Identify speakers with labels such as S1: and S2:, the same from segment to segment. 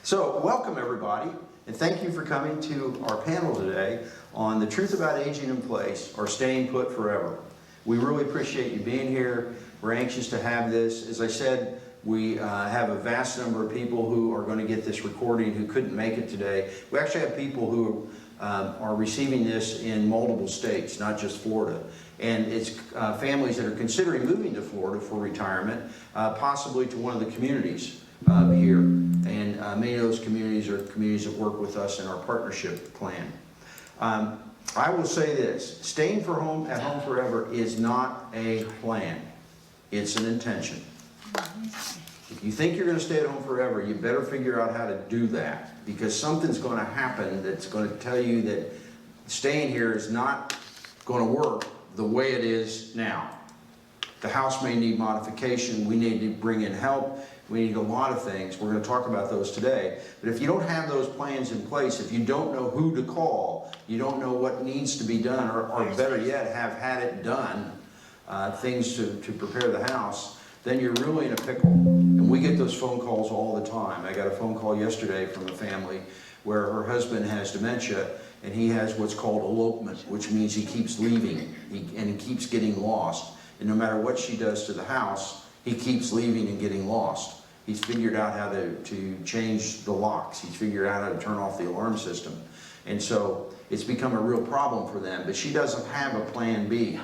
S1: So, welcome everybody, and thank you for coming to our panel today on the truth about aging in place or staying put forever. We really appreciate you being here. We're anxious to have this. As I said, we have a vast number of people who are going to get this recording who couldn't make it today. We actually have people who are receiving this in multiple states, not just Florida. And it's families that are considering moving to Florida for retirement, possibly to one of the communities here. And many of those communities are communities that work with us in our partnership plan. I will say this, staying at home forever is not a plan, it's an intention. If you think you're going to stay at home forever, you better figure out how to do that, because something's going to happen that's going to tell you that staying here is not going to work the way it is now. The house may need modification, we need to bring in help, we need a lot of things. We're going to talk about those today. But if you don't have those plans in place, if you don't know who to call, you don't know what needs to be done, or better yet, have had it done, things to prepare the house, then you're really in a pickle. And we get those phone calls all the time. I got a phone call yesterday from a family where her husband has dementia, and he has what's called elopement, which means he keeps leaving, and he keeps getting lost. And no matter what she does to the house, he keeps leaving and getting lost. He's figured out how to change the locks. He's figured out how to turn off the alarm system. And so it's become a real problem for them, but she doesn't have a plan B.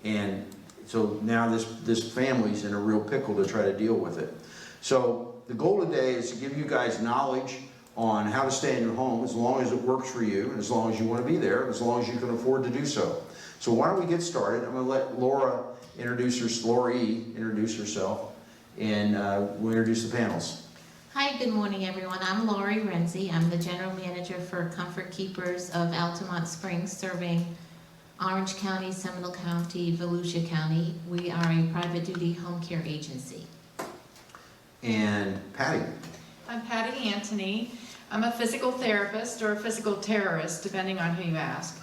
S1: And so now this family's in a real pickle to try to deal with it. So the goal today is to give you guys knowledge on how to stay in your home as long as it works for you, and as long as you want to be there, and as long as you can afford to do so. So why don't we get started? I'm going to let Lori introduce herself, and we'll introduce the panels.
S2: Hi, good morning everyone. I'm Lori Renzi. I'm the General Manager for Comfort Keepers of Altamont Springs, serving Orange County, Seminole County, Volusia County. We are a private duty home care agency.
S1: And Patty.
S3: I'm Patty Anthony. I'm a physical therapist or a physical terrorist, depending on who you ask.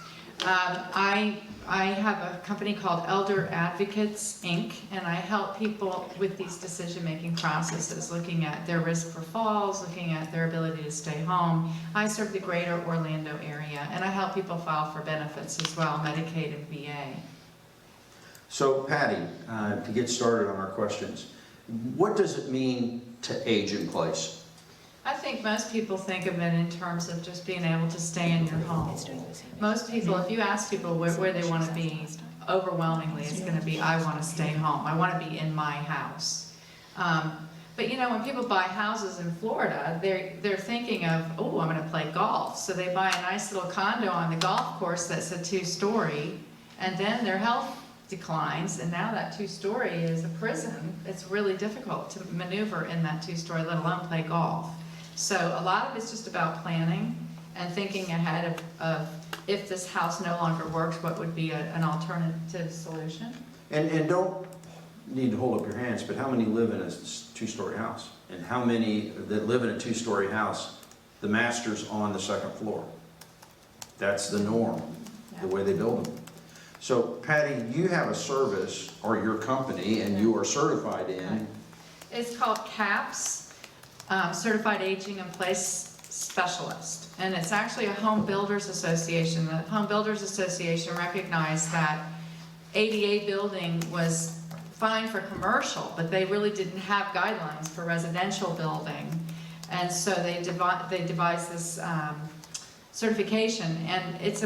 S3: I have a company called Elder Advocates, Inc., and I help people with these decision-making processes, looking at their risk for falls, looking at their ability to stay home. I serve the greater Orlando area, and I help people file for benefits as well, Medicaid and VA.
S1: So Patty, to get started on our questions, what does it mean to age in place?
S3: I think most people think of it in terms of just being able to stay in your home. Most people, if you ask people where they want to be, overwhelmingly it's going to be, I want to stay home. I want to be in my house. But you know, when people buy houses in Florida, they're thinking of, oh, I'm going to play golf. So they buy a nice little condo on the golf course that's a 2-story, and then their health declines, and now that 2-story is a prison. It's really difficult to maneuver in that 2-story, let alone play golf. So a lot of it's just about planning and thinking ahead of if this house no longer works, what would be an alternative solution.
S1: And don't need to hold up your hands, but how many live in a 2-story house? And how many that live in a 2-story house, the master's on the 2nd floor? That's the norm, the way they build them. So Patty, you have a service, or your company, and you are certified in?
S3: It's called CAPS. Certified Aging in Place Specialist, and it's actually a Home Builders Association. The Home Builders Association recognized that ADA building was fine for commercial, but they really didn't have guidelines for residential building, and so they devised this certification, and it's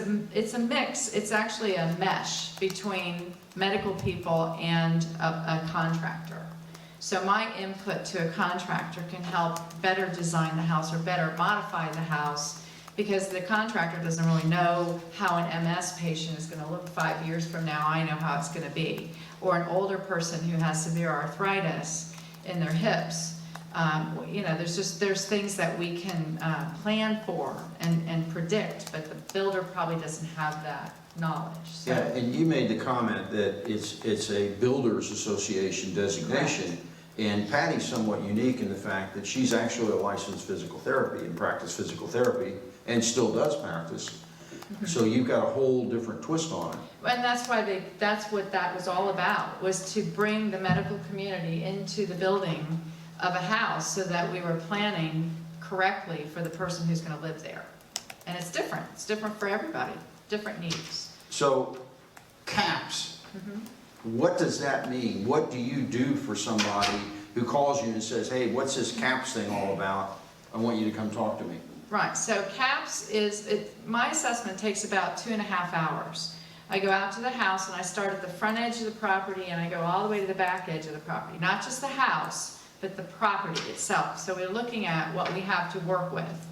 S3: a mix. It's actually a mesh between medical people and a contractor. So my input to a contractor can help better design the house or better modify the house, because the contractor doesn't really know how an MS patient is going to look 5 years from now. I know how it's going to be. Or an older person who has severe arthritis in their hips. You know, there's things that we can plan for and predict, but the builder probably doesn't have that knowledge. So.
S1: Yeah, and you made the comment that it's a Builders Association designation.
S3: Correct.
S1: And Patty's somewhat unique in the fact that she's actually a licensed physical therapy and practiced physical therapy and still does practice. So you've got a whole different twist on it.
S3: And that's why that's what that was all about, was to bring the medical community into the building of a house so that we were planning correctly for the person who's gonna live there. And it's different for everybody, different needs.
S1: So, caps, what does that mean? What do you do for somebody who calls you and says, hey, what's this caps thing all about? I want you to come talk to me.
S3: Right, so caps my assessment takes about 2.5 hours. I go out to the house and I start at the front edge of the property and I go all the way to the back edge of the property. Not just the house, but the property itself. So we're looking at what we have to work with.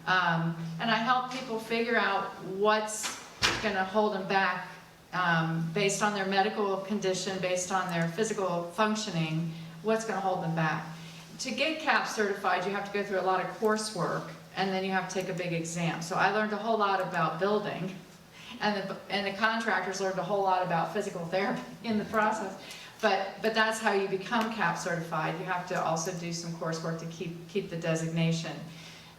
S3: And I help people figure out what's gonna hold them back based on their medical condition, based on their physical functioning, what's gonna hold them back. To get CAP certified, you have to go through a lot of coursework, and then you have to take a big exam. So I learned a whole lot about building, and the contractors learned a whole lot about physical therapy in the process. But that's how you become CAP certified. You have to also do some coursework to keep the designation.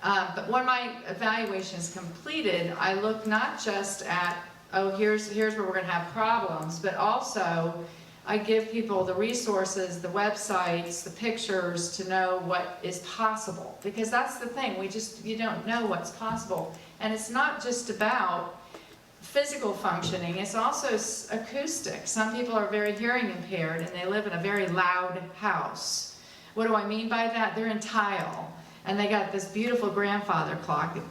S3: But when my evaluation is completed, I look not just at, oh, here's where we're gonna have problems, but also I give people the resources, the websites, the pictures to know what is possible. Because that's the thing, you don't know what's possible. And it's not just about physical functioning, it's also acoustic. Some people are very hearing impaired and they live in a very loud house. What do I mean by that? They're in tile and they got this beautiful grandfather clock that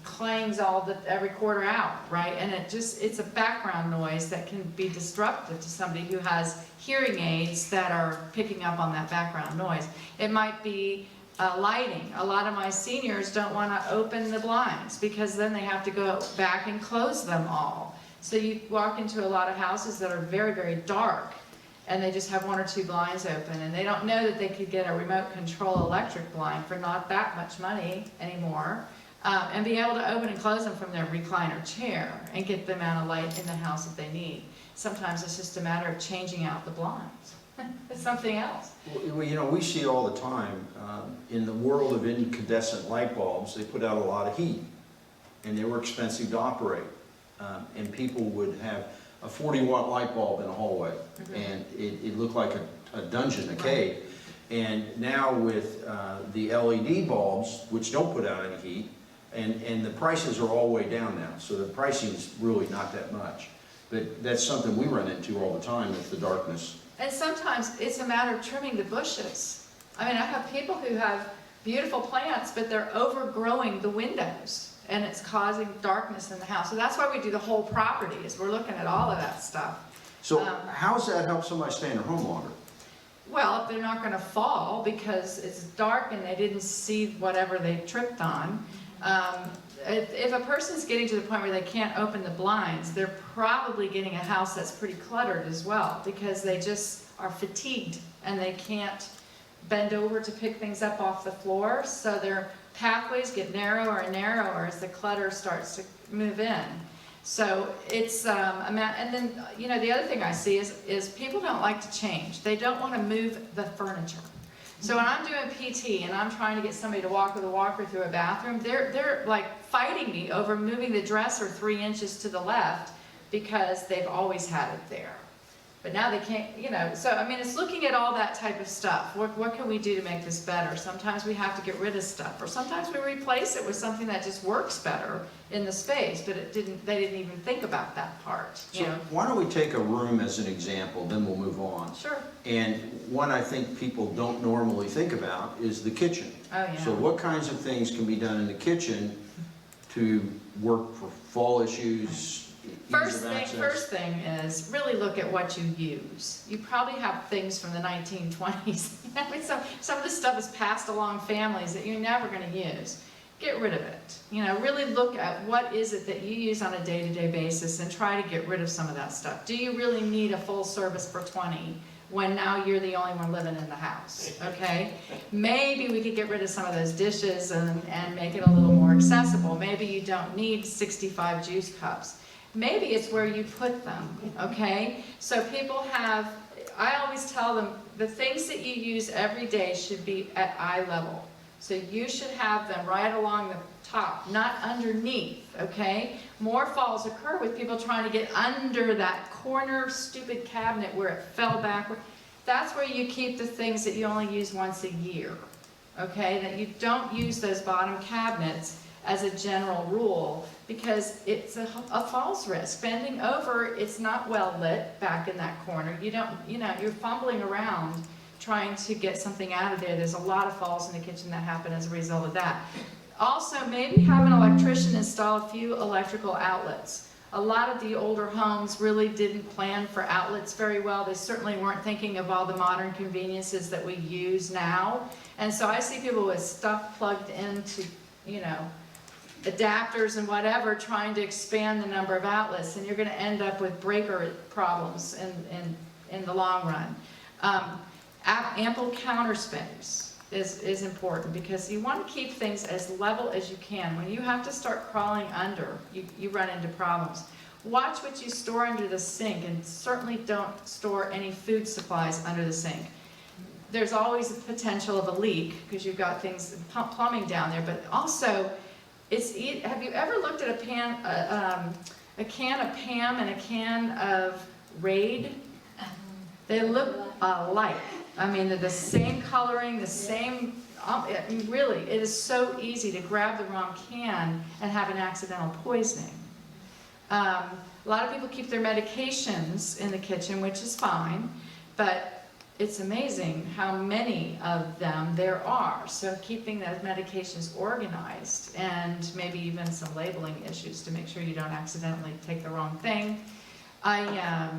S3: clangs every quarter out, right? And it's a background noise that can be disruptive to somebody who has hearing aids that are picking up on that background noise. It might be lighting. A lot of my seniors don't want to open the blinds because then they have to go back and close them all. So you walk into a lot of houses that are very, very dark and they just have 1 or 2 blinds open and they don't know that they could get a remote control electric blind for not that much money anymore. And be able to open and close them from their recliner chair and get the amount of light in the house that they need. Sometimes it's just a matter of changing out the blinds. It's something else.
S1: Well, you know, we see all the time, in the world of incandescent light bulbs, they put out a lot of heat, and they were expensive to operate. And people would have a 40-watt light bulb in a hallway, and it looked like a dungeon, a cave. And now with the LED bulbs, which don't put out any heat, and the prices are all way down now, so the pricing is really not that much. But that's something we run into all the time with the darkness.
S3: And sometimes it's a matter of trimming the bushes. I mean, I have people who have beautiful plants, but they're overgrowing the windows, and it's causing darkness in the house. So that's why we do the whole property, is we're looking at all of that stuff.
S1: So how does that help somebody stay in their home longer?
S3: Well, they're not going to fall because it's dark and they didn't see whatever they tripped on. If a person's getting to the point where they can't open the blinds, they're probably getting a house that's pretty cluttered as well because they just are fatigued and they can't bend over to pick things up off the floor. So their pathways get narrower and narrower as the clutter starts to move in. So it's, and then, you know, the other thing I see is people don't like to change. They don't want to move the furniture. So when I'm doing PT and I'm trying to get somebody to walk with a walker through a bathroom, they're like fighting me over moving the dresser 3 inches to the left because they've always had it there. But now they can't, you know, so I mean, it's looking at all that type of stuff. What can we do to make this better? Sometimes we have to get rid of stuff, or sometimes we replace it with something that just works better in the space, but they didn't even think about that part.
S1: So why don't we take a room as an example, then we'll move on.
S3: Sure.
S1: And one I think people don't normally think about is the kitchen.
S3: Oh, yeah.
S1: So what kinds of things can be done in the kitchen to work for fall issues?
S3: First thing is really look at what you use. You probably have things from the 1920s. I mean, some of this stuff is passed along families that you're never going to use. Get rid of it. You know, really look at what is it that you use on a day-to-day basis and try to get rid of some of that stuff. Do you really need a full service for 20 when now you're the only one living in the house? Okay? Maybe we could get rid of some of those dishes and make it a little more accessible. Maybe you don't need 65 juice cups. Maybe it's where you put them, okay? So people have, I always tell them, the things that you use every day should be at eye level. So you should have them right along the top, not underneath, okay? More falls occur with people trying to get under that corner stupid cabinet where it fell backward. That's where you keep the things that you only use once a year. okay? That you don't use those bottom cabinets as a general rule, because it's a falls risk. Bending over, it's not well lit back in that corner. You don't, you're fumbling around trying to get something out of there. There's a lot of falls in the kitchen that happen as a result of that. Also, maybe have an electrician install a few electrical outlets. A lot of the older homes really didn't plan for outlets very well. They certainly weren't thinking of all the modern conveniences that we use now. And so I see people with stuff plugged into, adapters and whatever, trying to expand the number of outlets, and you're going to end up with breaker problems in the long run. Ample counter space is important, because you want to keep things as level as you can. When you have to start crawling under, you run into problems. Watch what you store under the sink, and certainly don't store any food supplies under the sink. There's always a potential of a leak because you've got things, plumbing down there, but also have you ever looked at a can of Pam and a can of Raid? They look alike. I mean, they're the same coloring, the same, really, it is so easy to grab the wrong can and have an accidental poisoning. A lot of people keep their medications in the kitchen, which is fine, but it's amazing how many of them there are. So keeping those medications organized, and maybe even some labeling issues to make sure you don't accidentally take the wrong thing. I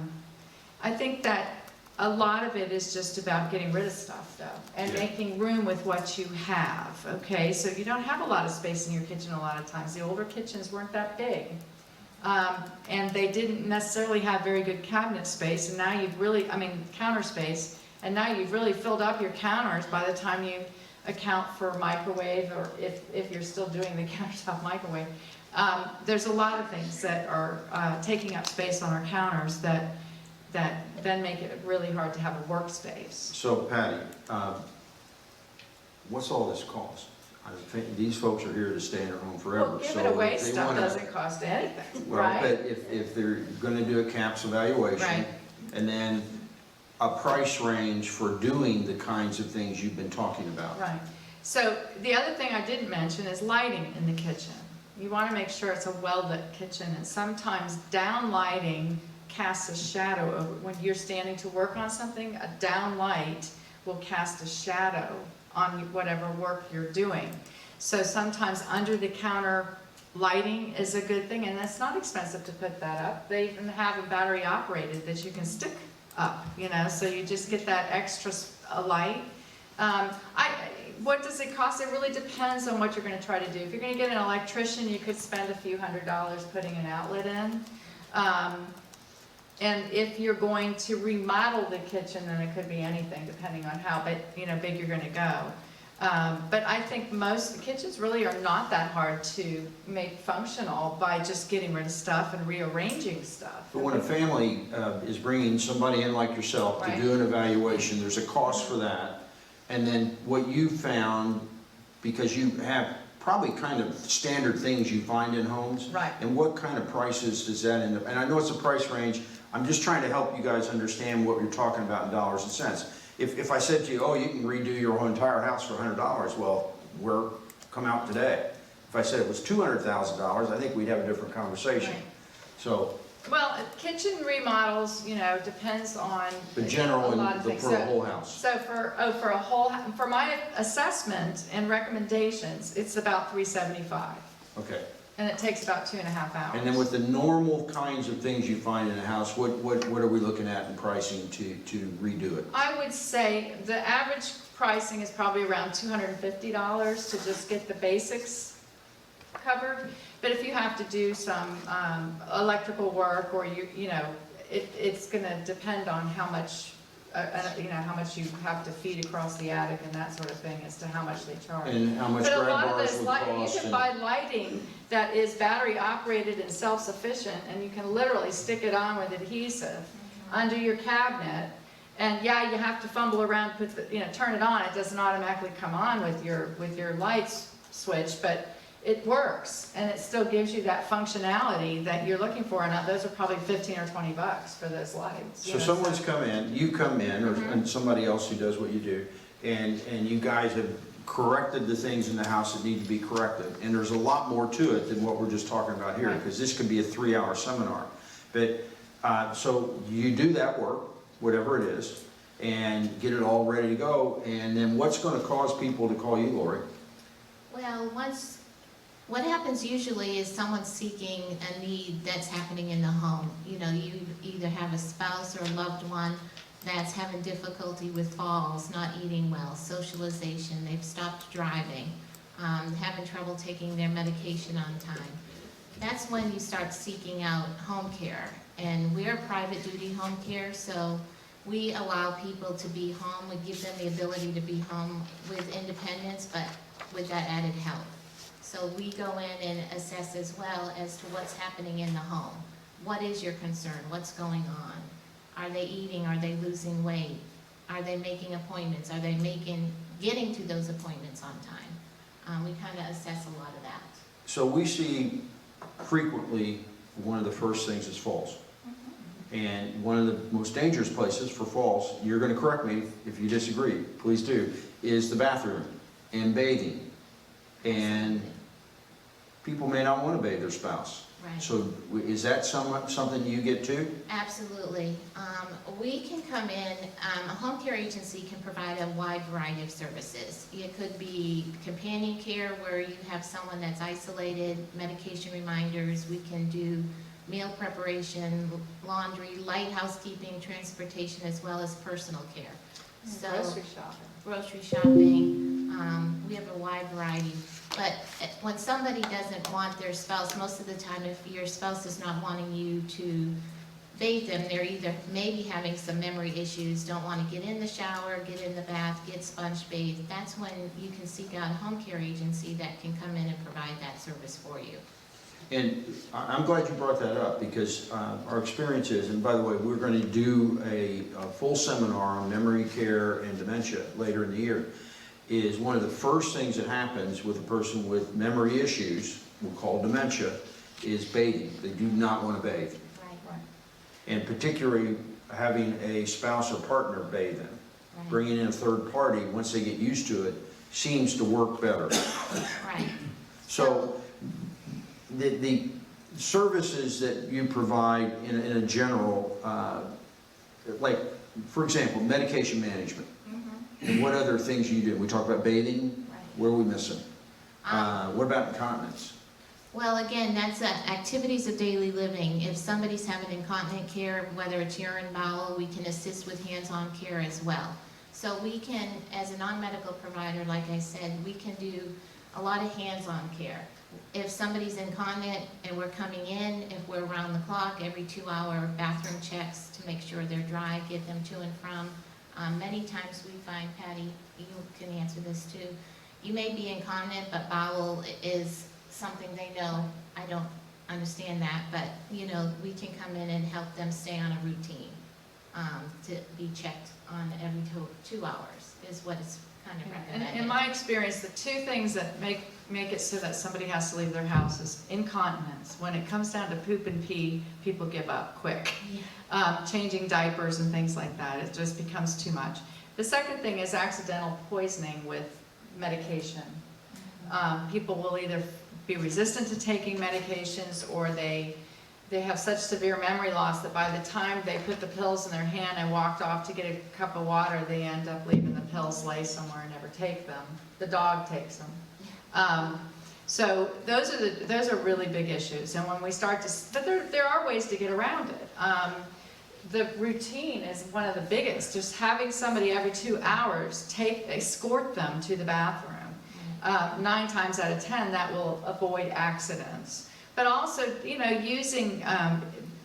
S3: think that a lot of it is just about getting rid of stuff, though, and making room with what you have, okay? So you don't have a lot of space in your kitchen a lot of times. The older kitchens weren't that big. And they didn't necessarily have very good cabinet space, and now you've really, counter space, and now you've really filled up your counters by the time you account for microwave, or if you're still doing the countertop microwave. There's a lot of things that are taking up space on our counters that then make it really hard to have a workspace.
S1: So Patty, what's all this cost? I think these folks are here to stay in their home forever.
S3: Well, giving away stuff doesn't cost anything, right?
S1: Well, but if they're going to do a CAPS evaluation,
S3: right,
S1: and then a price range for doing the kinds of things you've been talking about.
S3: Right. So the other thing I didn't mention is lighting in the kitchen. You want to make sure it's a well-lit kitchen, and sometimes down lighting casts a shadow over. When you're standing to work on something, a down light will cast a shadow on whatever work you're doing. So sometimes under the counter lighting is a good thing, and it's not expensive to put that up. They even have a battery operated that you can stick up, so you just get that extra light. What does it cost? It really depends on what you're going to try to do. If you're going to get an electrician, you could spend a few $100s putting an outlet in. And if you're going to remodel the kitchen, then it could be anything depending on how big you're going to go. But I think most kitchens really are not that hard to make functional by just getting rid of stuff and rearranging stuff.
S1: But when a family is bringing somebody in like yourself to do an evaluation, there's a cost for that. And then what you found, because you have probably kind of standard things you find in homes.
S3: Right. And
S1: what kind of prices does that end up? And I know it's a price range. I'm just trying to help you guys understand what you're talking about in dollars and cents. If I said to you, oh, you can redo your whole entire house for $100, well, come out today. If I said it was $200,000, I think we'd have a different conversation.
S3: Right.
S1: So.
S3: Well, kitchen remodels, depends on
S1: The general
S3: a lot of things.
S1: For a whole house.
S3: So for my assessment and recommendations, it's about $375.
S1: Okay.
S3: And it takes about 2.5 hours.
S1: And then with the normal kinds of things you find in a house, what are we looking at in pricing to redo it?
S3: I would say the average pricing is probably around $250 to just get the basics covered. But if you have to do some electrical work, or it's going to depend on how much how much you have to feed across the attic and that sort of thing as to how much they charge.
S1: And how much
S3: but a
S1: grab
S3: lot of
S1: bars
S3: those
S1: would cost.
S3: You can buy lighting that is battery operated and self-sufficient, and you can literally stick it on with adhesive under your cabinet. And yeah, you have to fumble around, turn it on. It doesn't automatically come on with your lights switch, but it works, and it still gives you that functionality that you're looking for. And those are probably $15 or $20 for those lights.
S1: So someone's come in, you come in, or and somebody else who does what you do, and you guys have corrected the things in the house that need to be corrected. And there's a lot more to it than what we're just talking about here,
S3: Right.
S1: because this could be a 3-hour seminar. But, so you do that work, whatever it is, and get it all ready to go, and then what's gonna cause people to call you, Lori?
S2: Well, what happens usually is someone's seeking a need that's happening in the home. You know, you either have a spouse or a loved one that's having difficulty with falls, not eating well, socialization, they've stopped driving, having trouble taking their medication on time. That's when you start seeking out home care. And we're private duty home care, so we allow people to be home. We give them the ability to be home with independence, but with that added help. So we go in and assess as well as to what's happening in the home. What is your concern? What's going on? Are they eating? Are they losing weight? Are they making appointments? Are they getting to those appointments on time? We kind of assess a lot of that.
S1: So we see frequently, one of the first things is falls. And one of the most dangerous places for falls, you're going to correct me if you disagree, please do, is the bathroom and bathing. And people may not want to bathe their spouse.
S2: Right.
S1: So is that something you get to?
S2: Absolutely. We can come in, a home care agency can provide a wide variety of services. It could be companion care where you have someone that's isolated, medication reminders. We can do meal preparation, laundry, light housekeeping, transportation, as well as personal care. So,
S3: Grocery shopping.
S2: grocery shopping, we have a wide variety. But when somebody doesn't want their spouse, most of the time if your spouse is not wanting you to bathe them, they're either maybe having some memory issues, don't want to get in the shower, get in the bath, get sponge bathed. That's when you can seek out a home care agency that can come in and provide that service for you.
S1: And I'm glad you brought that up, because our experience is, and by the way, we're going to do a full seminar on memory care and dementia later in the year, is one of the first things that happens with a person with memory issues, we'll call dementia, is bathing. They do not want to bathe.
S2: Right.
S1: And particularly having a spouse or partner bathe them.
S2: Right.
S1: Bringing in a third party, once they get used to it, seems to work better.
S2: Right.
S1: So the services that you provide in a general, like, for example, medication management. And what other things you do? We talk about bathing.
S2: Right.
S1: What are we missing? What about incontinence?
S2: Well, again, that's activities of daily living. If somebody's having incontinent care, whether it's urine, bowel, we can assist with hands-on care as well. So we can, as a non-medical provider, like I said, we can do a lot of hands-on care. If somebody's incontinent and we're coming in, if we're around the clock, every 2-hour bathroom checks to make sure they're dry, get them to and from. Many times we find, Patty, you can answer this too, you may be incontinent, but bowel is something they know. I don't understand that, but you know, we can come in and help them stay on a routine to be checked on every 2 hours is what it's kind of recommended.
S3: In my experience, the two things that make it so that somebody has to leave their house is incontinence. When it comes down to poop and pee, people give up quick.
S2: Yeah.
S3: Changing diapers and things like that, it just becomes too much. The second thing is accidental poisoning with medication. People will either be resistant to taking medications, or they have such severe memory loss that by the time they put the pills in their hand and walked off to get a cup of water, they end up leaving the pills lay somewhere and never take them. The dog takes them. So those are really big issues. And when we start to, but there are ways to get around it. The routine is one of the biggest. Just having somebody every 2 hours escort them to the bathroom. 9 times out of 10, that will avoid accidents. But also, you know, using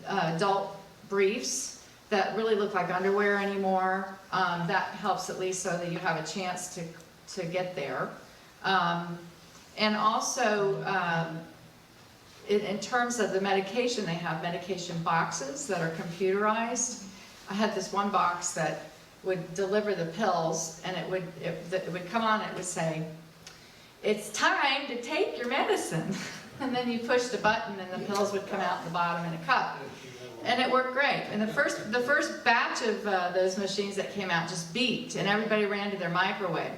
S3: adult briefs that really look like underwear anymore, that helps at least so that you have a chance to get there. And also, in terms of the medication, they have medication boxes that are computerized. I had this one box that would deliver the pills, and it would come on, it would say, "It's time to take your medicine." and then you pushed a button and the pills would come out the bottom in a cup. And it worked great. And the first batch of those machines that came out just beeped, and everybody ran to their microwave.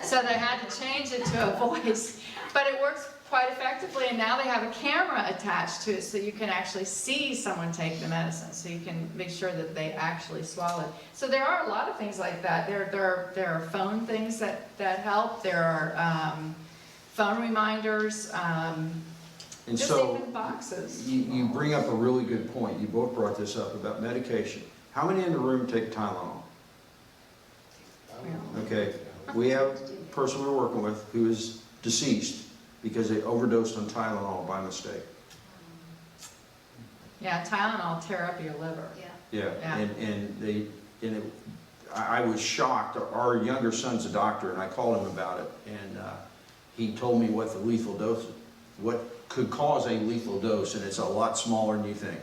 S3: So they had to change it to a voice. But it works quite effectively, and now they have a camera attached to it, so you can actually see someone take the medicine, so you can make sure that they actually swallow. So there are a lot of things like that. There are phone things that help. There are phone reminders.
S1: And
S3: Just
S1: so,
S3: even boxes.
S1: you bring up a really good point. You both brought this up about medication. How many in the room take Tylenol? Okay, we have a person we're working with who is deceased because they overdosed on Tylenol by mistake.
S3: Yeah, Tylenol will tear up your liver.
S1: Yeah,
S3: Yeah.
S1: and I was shocked. Our younger son's a doctor, and I called him about it, and he told me what the lethal dose, what could cause a lethal dose, and it's a lot smaller than you think.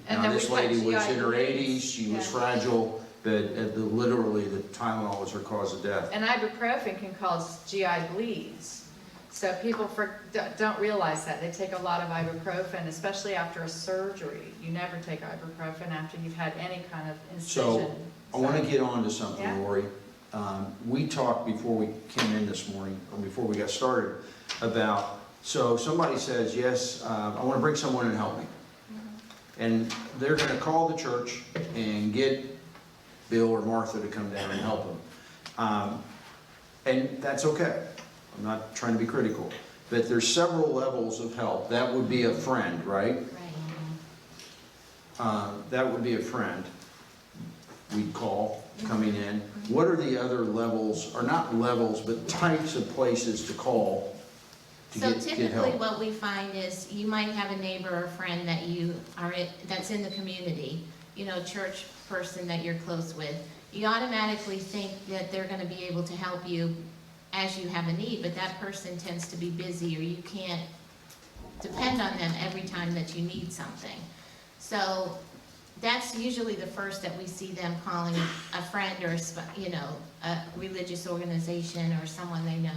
S3: And
S1: Now,
S3: then
S1: this
S3: we've had
S1: lady was
S3: GI
S1: in her
S3: bleeds.
S1: 80s, she was
S3: Yeah.
S1: fragile, but literally the Tylenol was her cause of death.
S3: And ibuprofen can cause GI bleeds. So people don't realize that. They take a lot of ibuprofen, especially after a surgery. You never take ibuprofen after you've had any kind of incision.
S1: So, I want to get on to something,
S3: Yeah.
S1: Lori. We talked before we came in this morning, or before we got started, about, so somebody says, yes, I want to bring someone and help me. And they're going to call the church and get Bill or Martha to come down and help them. And that's okay. I'm not trying to be critical. But there's several levels of help. That would be a friend, right?
S2: Right.
S1: That would be a friend we'd call coming in. What are the other levels, or not levels, but types of places to call to
S2: So
S1: get
S2: typically
S1: help?
S2: what we find is you might have a neighbor or friend that that's in the community, church person that you're close with. You automatically think that they're gonna be able to help you as you have a need, but that person tends to be busy, or you can't depend on them every time that you need something. So that's usually the first that we see them calling a friend or, a religious organization or someone they know.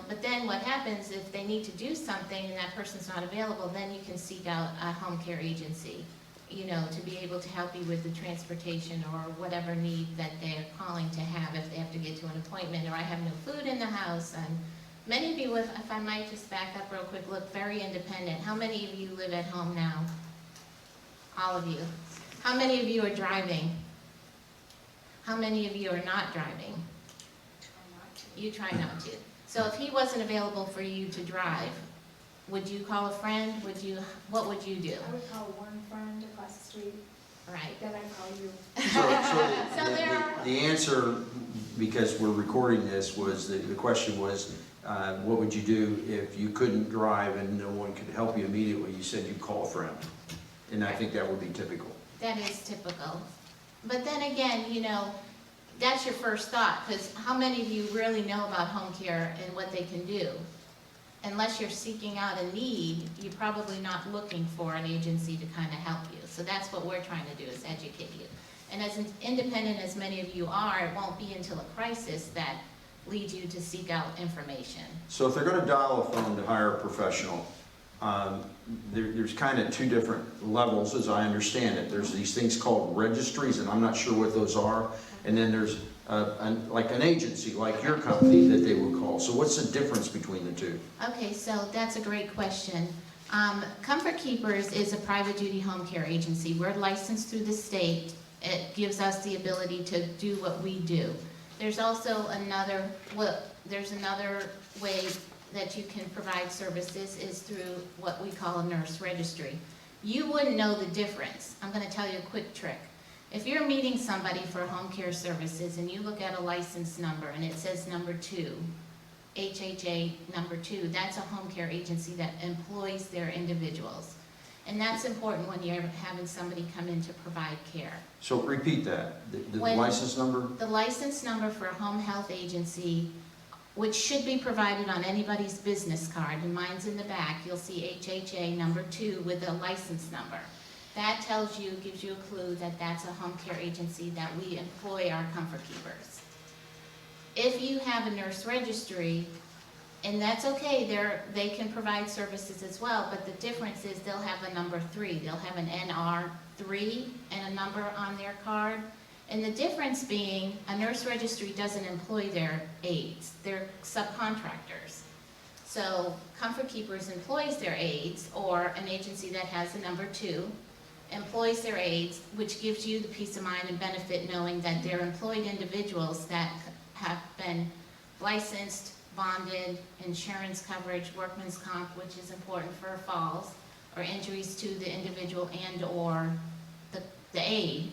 S2: But then what happens if they need to do something and that person's not available, then you can seek out a home care agency, to be able to help you with the transportation or whatever need that they're calling to have if they have to get to an appointment, or I have no food in the house. And many of you, if I might just back up real quick, look very independent. How many of you live at home now? All of you. How many of you are driving? How many of you are not driving? You try not to. So if he wasn't available for you to drive, would you call a friend? What would you do?
S4: I would call one friend across the street,
S2: Right.
S4: then I'd call you.
S2: So
S1: The answer, because we're recording this, was the question was, what would you do if you couldn't drive and no one could help you immediately? You said you'd call a friend. And I think that would be typical.
S2: That is typical. But then again, that's your first thought, because how many of you really know about home care and what they can do? Unless you're seeking out a need, you're probably not looking for an agency to kind of help you. So that's what we're trying to do, is educate you. And as independent as many of you are, it won't be until a crisis that leads you to seek out information.
S1: So if they're going to dial a phone to hire a professional, there's kind of two different levels as I understand it. There's these things called registries, and I'm not sure what those are. And then there's like an agency, like your company, that they would call. So what's the difference between the two?
S2: Okay, so that's a great question. Comfort Keepers is a private duty home care agency. We're licensed through the state. It gives us the ability to do what we do. There's also another way that you can provide services is through what we call a nurse registry. You wouldn't know the difference. I'm going to tell you a quick trick. If you're meeting somebody for home care services and you look at a license number and it says number 2, HHA number 2, that's a home care agency that employs their individuals. And that's important when you're having somebody come in to provide care.
S1: So repeat that, the
S2: When-
S1: license number?
S2: The license number for a home health agency, which should be provided on anybody's business card, and mine's in the back, you'll see HHA number 2 with a license number. That gives you a clue that that's a home care agency that we employ our Comfort Keepers. If you have a nurse registry And that's okay, they can provide services as well, but the difference is they'll have a number 3. They'll have an NR3 and a number on their card. And the difference being, a nurse registry doesn't employ their aides, they're subcontractors. So Comfort Keepers employs their aides, or an agency that has a number 2 employs their aides, which gives you the peace of mind and benefit knowing that they're employed individuals that have been licensed, bonded, insurance coverage, workman's comp, which is important for falls or injuries to the individual and or the aide.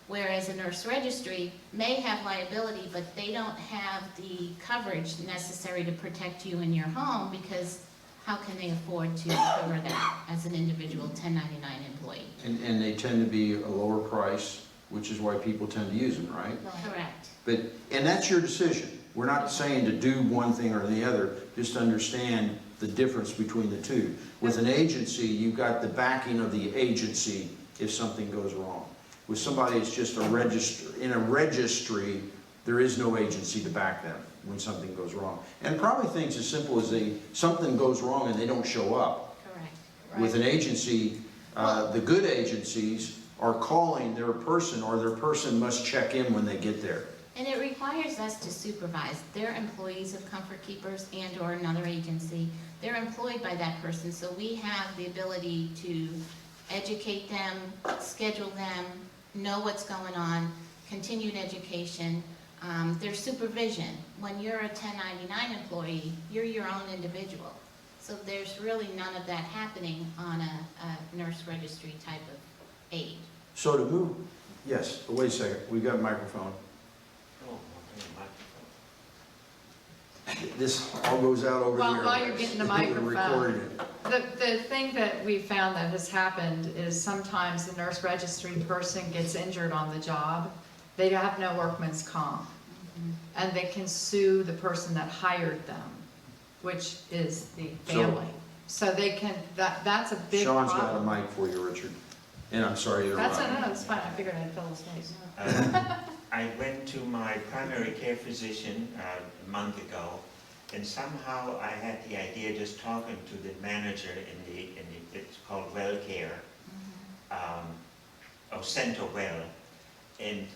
S2: Whereas a nurse registry may have liability, but they don't have the coverage necessary to protect you in your home, because how can they afford to cover that as an individual 1099 employee?
S1: And they tend to be a lower price, which is why people tend to use them, right?
S2: Correct.
S1: And that's your decision. We're not saying to do one thing or the other, just understand the difference between the two. With an agency, you've got the backing of the agency if something goes wrong. With somebody that's just in a registry, there is no agency to back them when something goes wrong. And probably things as simple as something goes wrong and they don't show up.
S2: Correct.
S1: With an agency, the good agencies are calling their person, or their person must check in when they get there.
S2: And it requires us to supervise. They're employees of Comfort Keepers and or another agency. They're employed by that person, so we have the ability to educate them, schedule them, know what's going on, continued education. There's supervision. When you're a 1099 employee, you're your own individual. So there's really none of that happening on a nurse registry type of aid.
S1: So to move, yes, but wait a second, we got a microphone. This all goes out over
S3: Well,
S1: here.
S3: while you're getting the
S1: We're
S3: microphone,
S1: recording it.
S3: the thing that we found that has happened is sometimes the nurse registry person gets injured on the job. They have no workman's comp, and they can sue the person that hired them, which is the family. So they can, that's a big
S1: Sean's
S3: problem.
S1: got a mic for you, Richard. And I'm sorry to interrupt.
S3: That's fine, I figured I'd fill his face.
S5: I went to my primary care physician a month ago, and somehow I had the idea, just talking to the manager in the it's called Well Care, or Center Well, and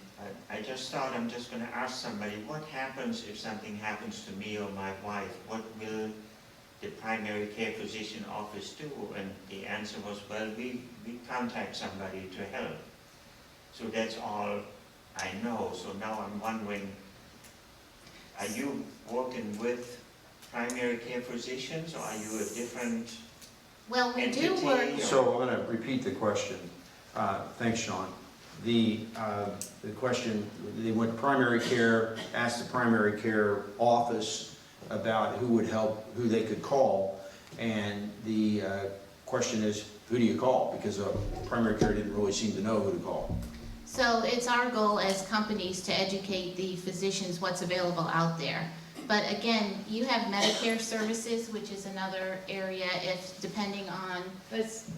S5: I just thought, I'm just going to ask somebody, what happens if something happens to me or my wife? What will the primary care physician office do? And the answer was, well, we contact somebody to help. So that's all I know. So now I'm wondering, are you working with primary care physicians, or are you a different
S2: Well, we do
S5: entity?
S2: work.
S5: or-
S1: So I'm going to repeat the question. Thanks, Sean. The question, they went to primary care, asked the primary care office about who would help, who they could call, and the question is, who do you call? Because primary care didn't really seem to know who to call.
S2: So it's our goal as companies to educate the physicians what's available out there. But again, you have Medicare services, which is another area, if depending on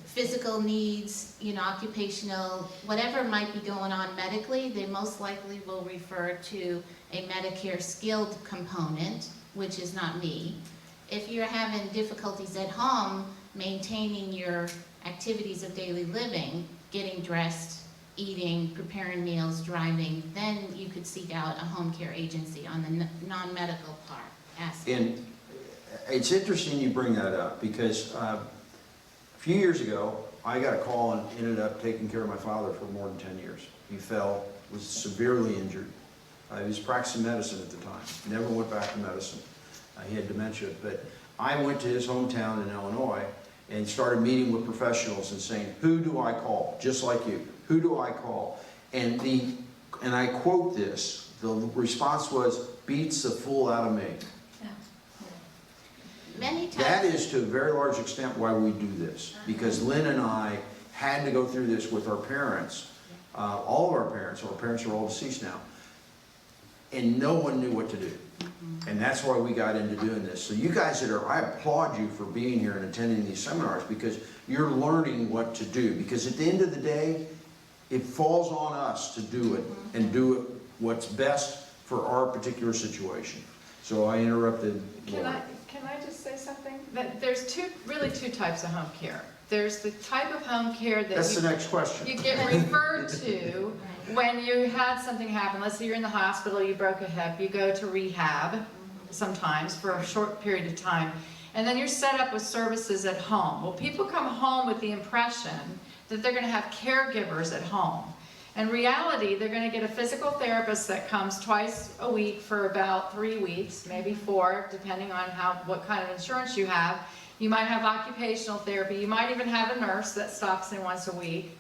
S2: physical needs, occupational, whatever might be going on medically, they most likely will refer to a Medicare skilled component, which is not me. If you're having difficulties at home maintaining your activities of daily living, getting dressed, eating, preparing meals, driving, then you could seek out a home care agency on the non-medical part aspect.
S1: And it's interesting you bring that up, because a few years ago, I got a call and ended up taking care of my father for more than 10 years. He fell, was severely injured. He was practicing medicine at the time, never went back to medicine. He had dementia, but I went to his hometown in Illinois and started meeting with professionals and saying, who do I call? Just like you, who do I call? And I quote this, the response was, beats the fool out of me.
S2: Many times.
S1: That is to a very large extent why we do this, because Lynn and I had to go through this with our parents, all of our parents are all deceased now, and no one knew what to do. And that's why we got into doing this. So you guys I applaud you for being here and attending these seminars, because you're learning what to do. Because at the end of the day, it falls on us to do it, and do it what's best for our particular situation. So I interrupted.
S3: Can Can I just say something? That there's really two types of home care. There's the type of home care that
S1: That's the next question.
S3: you get referred to when you had something happen. Let's say you're in the hospital, you broke a hip, you go to rehab sometimes for a short period of time, and then you're set up with services at home. Well, people come home with the impression that they're going to have caregivers at home. In reality, they're going to get a physical therapist that comes twice a week for about 3 weeks, maybe 4, depending on what kind of insurance you have. You might have occupational therapy. You might even have a nurse that stops in once a week.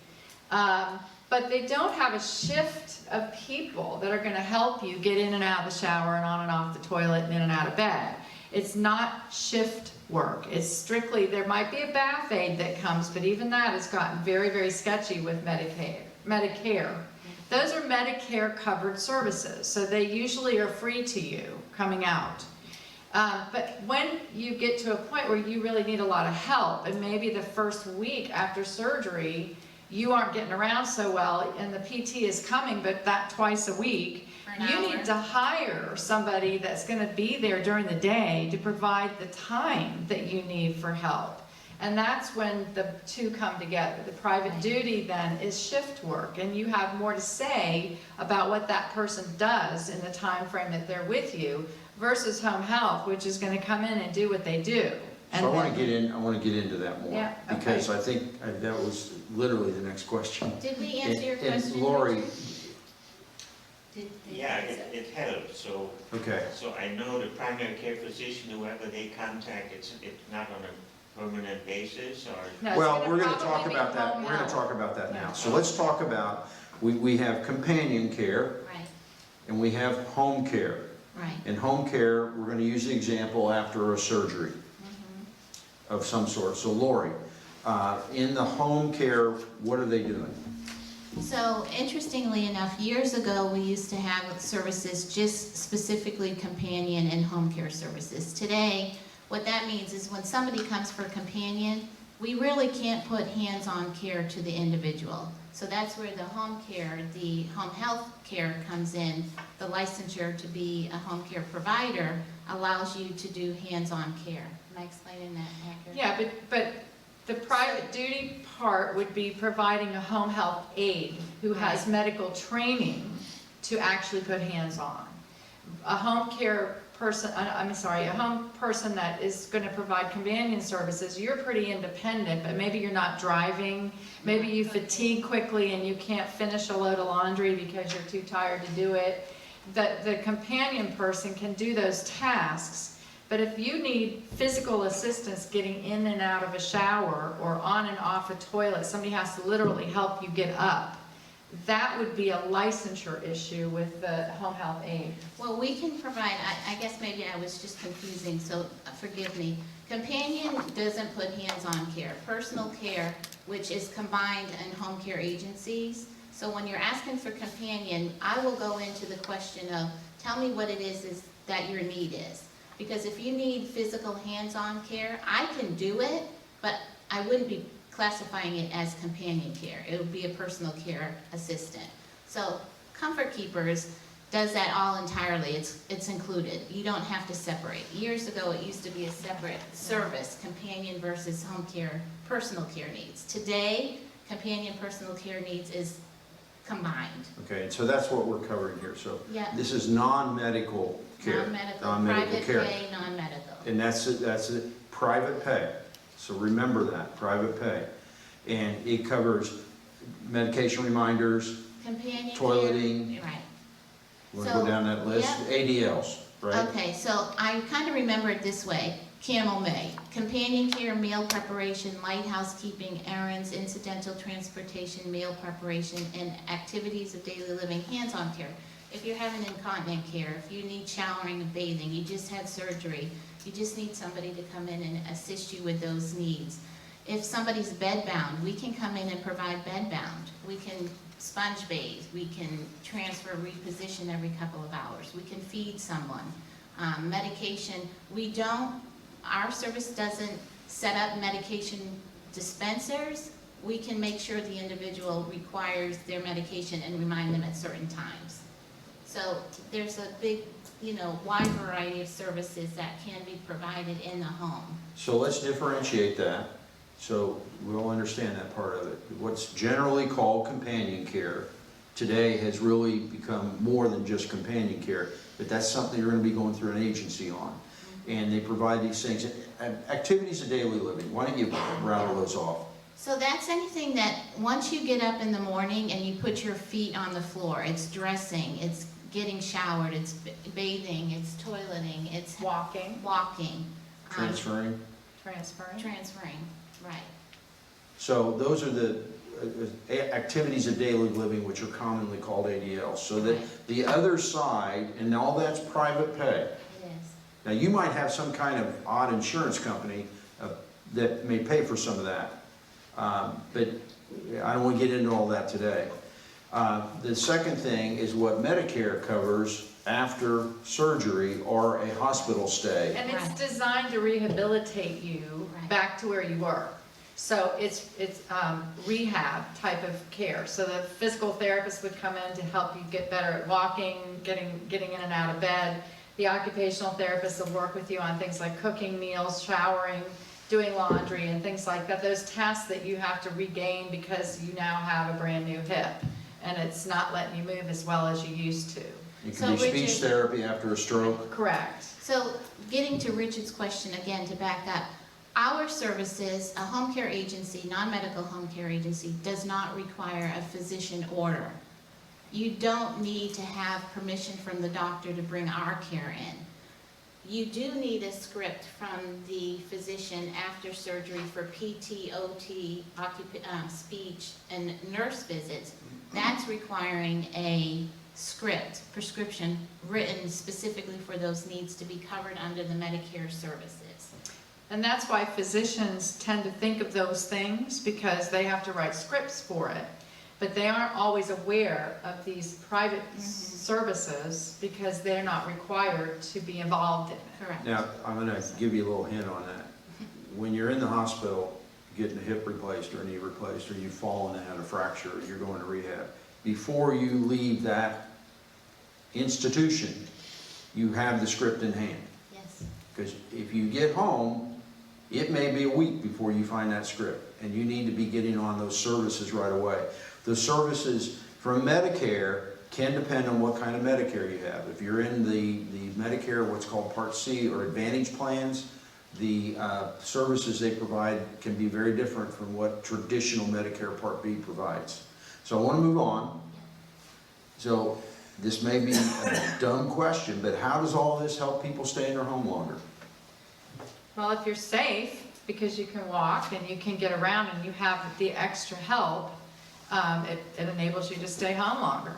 S3: But they don't have a shift of people that are going to help you get in and out of the shower and on and off the toilet and in and out of bed. It's not shift work. It's strictly, there might be a bath aid that comes, but even that has gotten very, very sketchy with Medicare. Those are Medicare covered services, so they usually are free to you coming out. But when you get to a point where you really need a lot of help, and maybe the first week after surgery, you aren't getting around so well, and the PT is coming, but that twice a week, you need to hire somebody that's going to be there during the day to provide the time that you need for help. And that's when the two come together. The private duty then is shift work, and you have more to say about what that person does in the time frame that they're with you versus home health, which is going to come in and do what they do.
S1: So I want to get into that more,
S3: Yeah, okay.
S1: because I think that was literally the next question.
S2: Did we answer your
S1: And
S2: question?
S1: Lori,
S2: Richard?
S5: Yeah, it helps, so,
S1: okay,
S5: so I know the primary care physician, whoever they contact, it's not on a permanent basis, or?
S3: No, it's
S1: well,
S3: gonna
S1: we're going to
S3: probably
S1: talk
S3: be
S1: about that,
S3: home
S1: we're going to
S3: health.
S1: talk about that now.
S3: Yeah.
S1: So let's talk about, we have companion care,
S2: Right,
S1: and we have home care.
S2: right.
S1: In home care, we're going to use the example after a surgery of some sort. So Lori, in the home care, what are they doing?
S2: So interestingly enough, years ago, we used to have services just specifically companion and home care services. Today, what that means is when somebody comes for companion, we really can't put hands-on care to the individual. So that's where the home care, the home health care comes in. The licensure to be a home care provider allows you to do hands-on care. Am I explaining that accurately?
S3: Yeah, but the private duty part would be providing a home health aide who has medical training to actually put hands on. A home care person, a home person that is going to provide companion services, you're pretty independent, but maybe you're not driving, maybe you fatigue quickly and you can't finish a load of laundry because you're too tired to do it. The companion person can do those tasks. But if you need physical assistance getting in and out of a shower or on and off a toilet, somebody has to literally help you get up, that would be a licensure issue with the home health aide.
S2: Well, we can provide, I guess maybe I was just confusing, so forgive me. Companion doesn't put hands-on care. Personal care, which is combined in home care agencies. So when you're asking for companion, I will go into the question of, tell me what it is that your need is. Because if you need physical hands-on care, I can do it, but I wouldn't be classifying it as companion care. It would be a personal care assistant. So Comfort Keepers does that all entirely. It's included. You don't have to separate. Years ago, it used to be a separate service, companion versus home care, personal care needs. Today, companion personal care needs is combined.
S1: Okay, so that's what we're covering here. So
S2: Yeah.
S1: this is non-medical care.
S2: Non-medical, private pay, non-medical.
S1: And that's it, private pay. So remember that, private pay. And it covers medication reminders,
S2: Companion
S1: toileting.
S2: care, right.
S1: we'll go down that list,
S2: Yeah.
S1: ADLs, right?
S2: Okay, so I kind of remember it this way. Camel May, companion care, meal preparation, light housekeeping, errands, incidental transportation, meal preparation, and activities of daily living, hands-on care. If you're having incontinent care, if you need showering and bathing, you just had surgery, you just need somebody to come in and assist you with those needs. If somebody's bedbound, we can come in and provide bedbound. We can sponge bathe, we can transfer, reposition every couple of hours, we can feed someone. Medication, our service doesn't set up medication dispensers. We can make sure the individual requires their medication and remind them at certain times. So there's a big, wide variety of services that can be provided in the home.
S1: So let's differentiate that, so we'll understand that part of it. What's generally called companion care today has really become more than just companion care, but that's something you're going to be going through an agency on. And they provide these things, activities of daily living. Why don't you rattle those off?
S2: So that's anything that, once you get up in the morning and you put your feet on the floor, it's dressing, it's getting showered, it's bathing, it's toileting, it's
S3: Walking,
S2: walking.
S1: Transferring?
S2: Transferring, right.
S1: So those are the activities of daily living, which are commonly called ADLs. So that the other side, and all that's private pay.
S2: It is.
S1: Now, you might have some kind of odd insurance company that may pay for some of that. But I don't want to get into all that today. The second thing is what Medicare covers after surgery or a hospital stay.
S3: and it's
S2: Right.
S3: designed to rehabilitate you
S2: Right.
S3: back to where you were. So it's rehab type of care. So the physical therapist would come in to help you get better at walking, getting in and out of bed. The occupational therapist will work with you on things like cooking meals, showering, doing laundry, and things like that. Those tasks that you have to regain because you now have a brand new hip, and it's not letting you move as well as you used to.
S1: It
S2: So
S1: can be speech
S2: Richard-
S1: therapy after a stroke.
S3: Correct.
S2: So getting to Richard's question again, to back up, our services, a home care agency, non-medical home care agency, does not require a physician order. You don't need to have permission from the doctor to bring our care in. You do need a script from the physician after surgery for PT, OT, speech, and nurse visits. That's requiring a prescription written specifically for those needs to be covered under the Medicare services.
S3: And that's why physicians tend to think of those things, because they have to write scripts for it. But they aren't always aware of these private services because they're not required to be involved in it.
S2: Correct.
S1: Now, I'm going to give you a little hint on that. When you're in the hospital getting a hip replaced or a knee replaced, or you've fallen and had a fracture, or you're going to rehab, before you leave that institution, you have the script in hand.
S2: Yes.
S1: Because if you get home, it may be a week before you find that script, and you need to be getting on those services right away. The services from Medicare can depend on what kind of Medicare you have. If you're in the Medicare, what's called Part C or Advantage plans, the services they provide can be very different from what traditional Medicare Part B provides. So I want to move on. So this may be a dumb question, but how does all this help people stay in their home longer?
S3: Well, if you're safe, because you can walk and you can get around and you have the extra help, it enables you to stay home longer.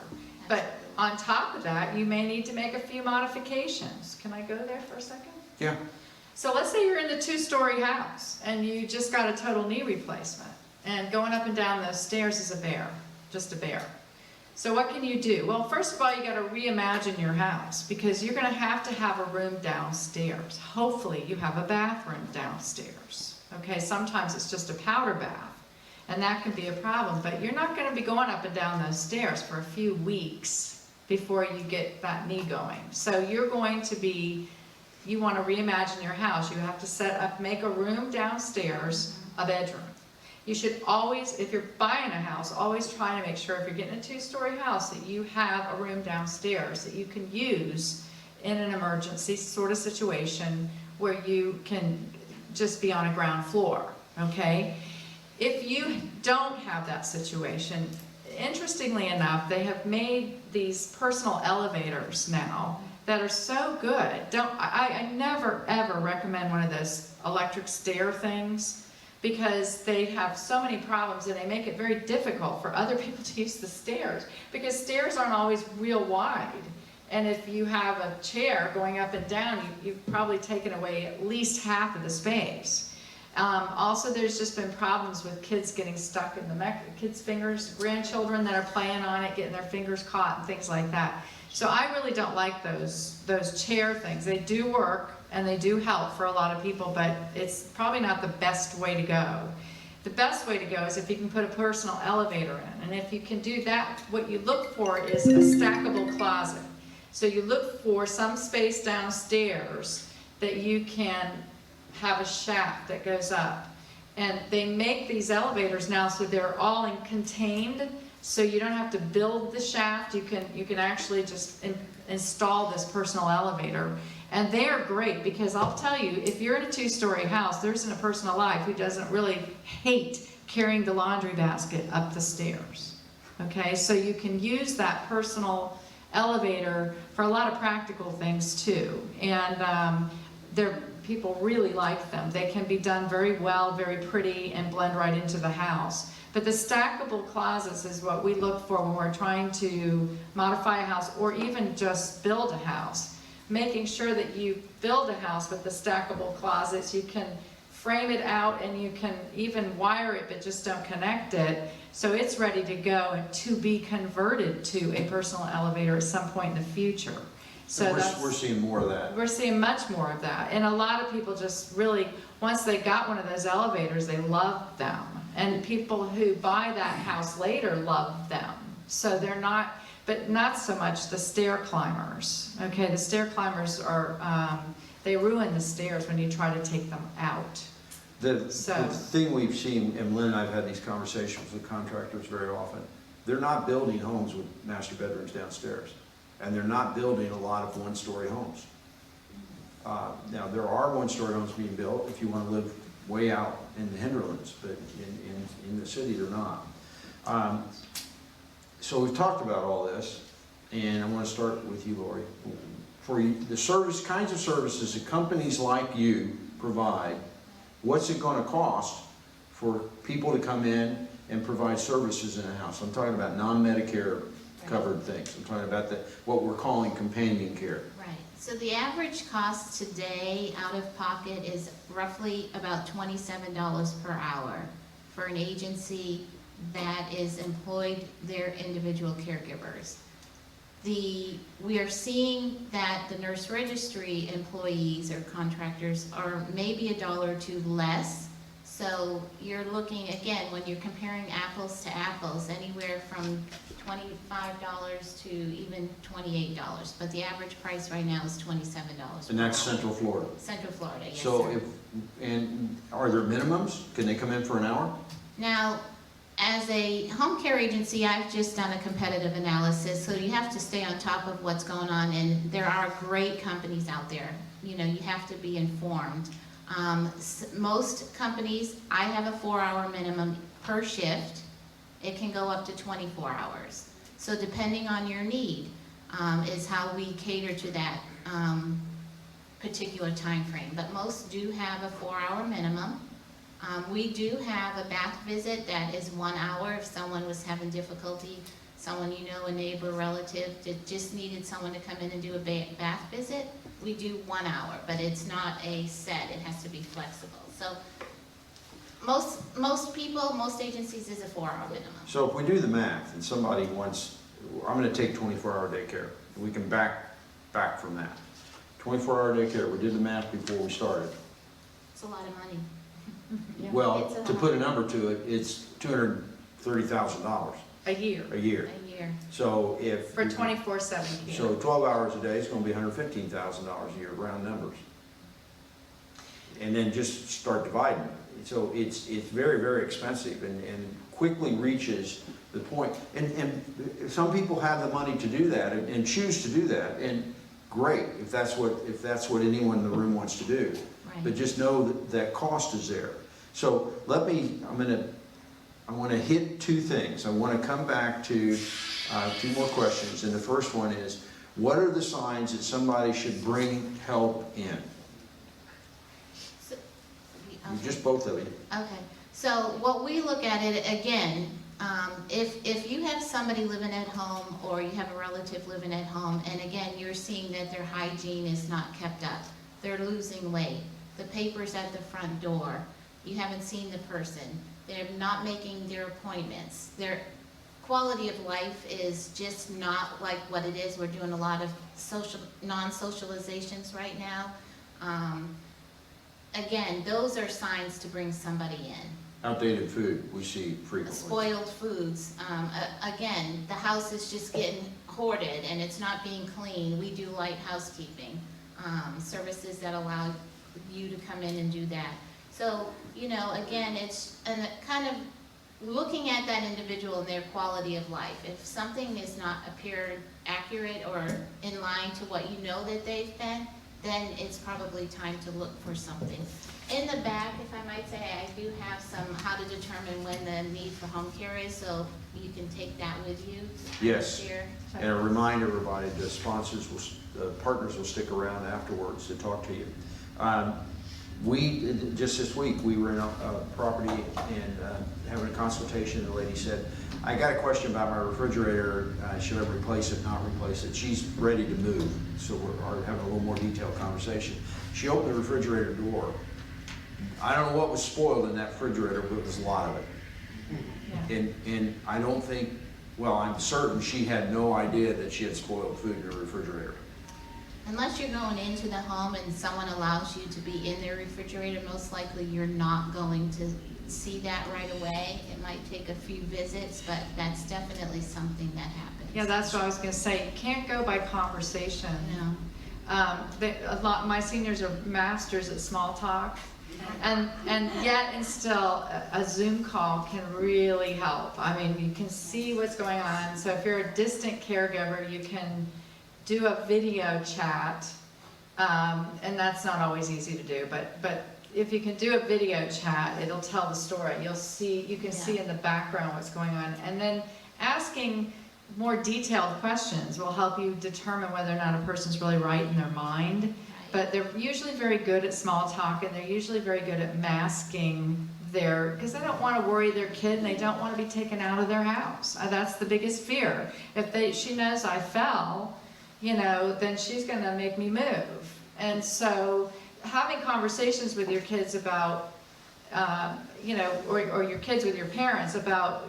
S3: But on top of that, you may need to make a few modifications. Can I go there for a second?
S1: Yeah.
S3: So let's say you're in the 2-story house and you just got a total knee replacement, and going up and down those stairs is a bear, just a bear. So what can you do? Well, first of all, you got to reimagine your house, because you're going to have a room downstairs. Hopefully you have a bathroom downstairs. Okay, sometimes it's just a powder bath, and that can be a problem, but you're not going to be going up and down those stairs for a few weeks before you get that knee going. So you're going to be, you want to reimagine your house. You have to set up, make a room downstairs, a bedroom. You should always, if you're buying a house, always try to make sure if you're getting a 2-story house that you have a room downstairs that you can use in an emergency sort of situation where you can just be on a ground floor, okay? If you don't have that situation, interestingly enough, they have made these personal elevators now that are so good. I never ever recommend one of those electric stair things, because they have so many problems and they make it very difficult for other people to use the stairs, because stairs aren't always real wide. And if you have a chair going up and down, you've probably taken away at least half of the space. Also, there's just been problems with kids getting stuck in the kids' fingers, grandchildren that are playing on it, getting their fingers caught and things like that. So I really don't like those chair things. They do work and they do help for a lot of people, but it's probably not the best way to go. The best way to go is if you can put a personal elevator in. And if you can do that, what you look for is a stackable closet. So you look for some space downstairs that you can have a shaft that goes up. And they make these elevators now so they're all contained, so you don't have to build the shaft. You can actually just install this personal elevator. And they are great, because I'll tell you, if you're in a 2-story house, there isn't a person alive who doesn't really hate carrying the laundry basket up the stairs. Okay, so you can use that personal elevator for a lot of practical things too. And people really like them. They can be done very well, very pretty, and blend right into the house. But the stackable closets is what we look for when we're trying to modify a house or even just build a house. Making sure that you build a house with the stackable closets, you can frame it out and you can even wire it, but just don't connect it. So it's ready to go and to be converted to a personal elevator at some point in the future. So
S1: we're seeing more of that.
S3: We're seeing much more of that. And a lot of people just really, once they got one of those elevators, they love them. And people who buy that house later love them. So they're not, but not so much the stair climbers. Okay, the stair climbers are, they ruin the stairs when you try to take them out.
S1: The thing we've seen, and Lynn and I have had these conversations with contractors very often, they're not building homes with master bedrooms downstairs. And they're not building a lot of 1-story homes. Now, there are 1-story homes being built if you want to live way out in the hinterlands, but in the city they're not. So we've talked about all this, and I want to start with you, Lori. For you, the kinds of services that companies like you provide, what's it going to cost for people to come in and provide services in a house? I'm talking about non-Medicare covered things. I'm talking about what we're calling companion care.
S2: Right. So the average cost today out of pocket is roughly about $27 per hour for an agency that is employed their individual caregivers. We are seeing that the nurse registry employees or contractors are maybe $1 or $2 less. So you're looking, again, when you're comparing apples to apples, anywhere from $25 to even $28. But the average price right now is $27.
S1: And that's Central Florida.
S2: Central Florida, yes,
S1: So
S2: sir.
S1: and are there minimums? Can they come in for an hour?
S2: Now, as a home care agency, I've just done a competitive analysis, so you have to stay on top of what's going on, and there are great companies out there. You know, you have to be informed. Most companies, I have a 4-hour minimum per shift. It can go up to 24 hours. So depending on your need is how we cater to that particular time frame. But most do have a 4-hour minimum. We do have a bath visit that is 1 hour if someone was having difficulty, someone you know, a neighbor, relative, that just needed someone to come in and do a bath visit. We do 1 hour, but it's not a set, it has to be flexible. So most people, most agencies is a 4-hour minimum.
S1: So if we do the math and somebody wants, I'm going to take 24-hour daycare. We can back from that. 24-hour daycare, we did the math before we started.
S2: It's a lot of money.
S1: Well,
S2: It's a
S1: to
S2: lot.
S1: put a number to it, it's $230,000
S3: A year.
S1: a year.
S2: A year.
S1: So if...
S3: For 24/7 care.
S1: So 12 hours a day is going to be $115,000 a year, round numbers. And then just start dividing. So it's very, very expensive and quickly reaches the point. And some people have the money to do that and choose to do that. And great, if that's what anyone in the room wants to do.
S2: Right.
S1: But just know that cost is there. So I want to hit two things. I want to come back to 2 more questions. And the first one is, what are the signs that somebody should bring help in?
S2: So,
S1: Just both of you.
S2: okay, so what we look at it, again, if you have somebody living at home or you have a relative living at home, and again, you're seeing that their hygiene is not kept up, they're losing weight, the paper's at the front door, you haven't seen the person, they're not making their appointments, their quality of life is just not like what it is. We're doing a lot of non-socializations right now. Again, those are signs to bring somebody in.
S1: Outdated food we see frequently.
S2: spoiled foods. Again, the house is just getting hoarded and it's not being cleaned. We do light housekeeping, services that allow you to come in and do that. So, you know, again, it's kind of looking at that individual and their quality of life. If something is not appeared accurate or in line to what you know that they've been, then it's probably time to look for something. In the back, if I might say, I do have some how to determine when the need for home care is, so you can take that with you.
S1: Yes.
S2: Share.
S1: And a reminder, everybody, the sponsors will, partners will stick around afterwards to talk to you. Just this week, we were in a property and having a consultation, and the lady said, I got a question about my refrigerator, should I replace it, not replace it? She's ready to move, so we're having a little more detailed conversation. She opened the refrigerator door. I don't know what was spoiled in that refrigerator, but it was a lot of it.
S3: Yeah.
S1: And I don't think, well, I'm certain she had no idea that she had spoiled food in her refrigerator.
S2: Unless you're going into the home and someone allows you to be in their refrigerator, most likely you're not going to see that right away. It might take a few visits, but that's definitely something that happens.
S3: Yeah, that's what I was gonna say. You can't go by conversation.
S2: No.
S3: My seniors are masters at small talk, and yet and still a Zoom call can really help. I mean, you can see what's going on. So if you're a distant caregiver, you can do a video chat, and that's not always easy to do, but if you can do a video chat, it'll tell the story. You can see in the background what's going on, and then asking more detailed questions will help you determine whether or not a person's really right in their mind.
S2: Right.
S3: But they're usually very good at small talk, and they're usually very good at masking because they don't want to worry their kid, and they don't want to be taken out of their house. That's the biggest fear. If she knows I fell, you know, then she's going to make me move. And so having conversations with your kids about, you know, or your kids with your parents about,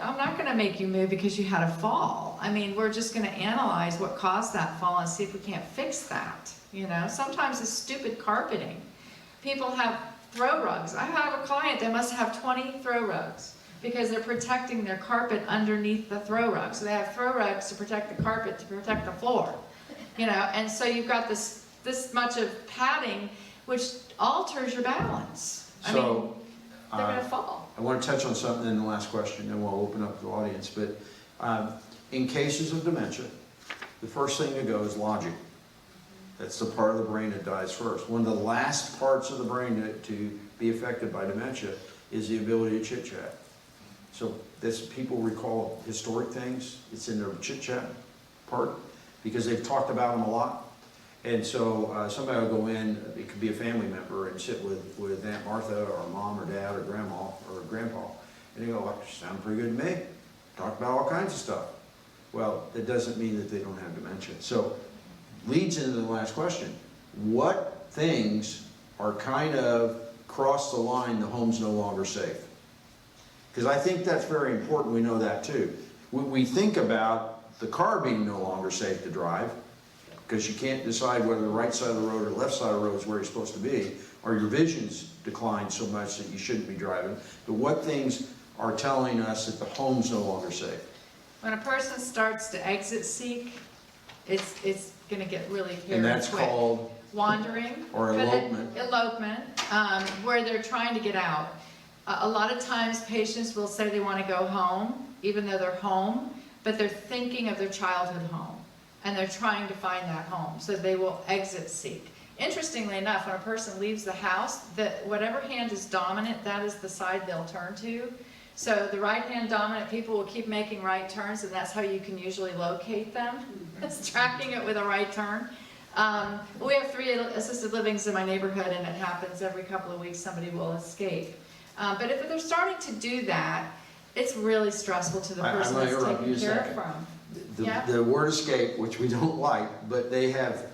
S3: I'm not going to make you move because you had a fall. I mean, we're just going to analyze what caused that fall and see if we can't fix that. You know, sometimes it's stupid carpeting. People have throw rugs. I have a client that must have 20 throw rugs because they're protecting their carpet underneath the throw rug. So they have throw rugs to protect the carpet, to protect the floor. You know, and so you've got this much of padding, which alters your balance. I mean, they're going to fall.
S1: I want to touch on something in the last question, then we'll open up the audience. But in cases of dementia, the first thing to go is logic. That's the part of the brain that dies first. One of the last parts of the brain to be affected by dementia is the ability to chit-chat. So people recall historic things. It's in their chit-chat part because they've talked about them a lot. And so somebody will go in, it could be a family member, and sit with Aunt Martha or mom or dad or grandma or grandpa. And they go, well, sound pretty good to me. Talk about all kinds of stuff. Well, that doesn't mean that they don't have dementia. So leads into the last question. What things are kind of cross the line, the home's no longer safe? Because I think that's very important, we know that too. We think about the car being no longer safe to drive, because you can't decide whether the right side of the road or the left side of the road is where you're supposed to be, or your vision's declined so much that you shouldn't be driving. But what things are telling us that the home's no longer safe?
S3: When a person starts to exit seek, it's going to get really hairy.
S1: And that's
S3: quick.
S1: called
S3: Wandering.
S1: or elopement.
S3: Elopement, where they're trying to get out. A lot of times patients will say they want to go home, even though they're home, but they're thinking of their childhood home, and they're trying to find that home, so they will exit seek. Interestingly enough, when a person leaves the house, whatever hand is dominant, that is the side they'll turn to. So the right hand dominant people will keep making right turns, and that's how you can usually locate them. It's tracking it with a right turn. We have 3 assisted livings in my neighborhood, and it happens every couple of weeks somebody will escape. But if they're starting to do that, it's really stressful to the person that's taking care from.
S1: The word escape, which we don't like, but they have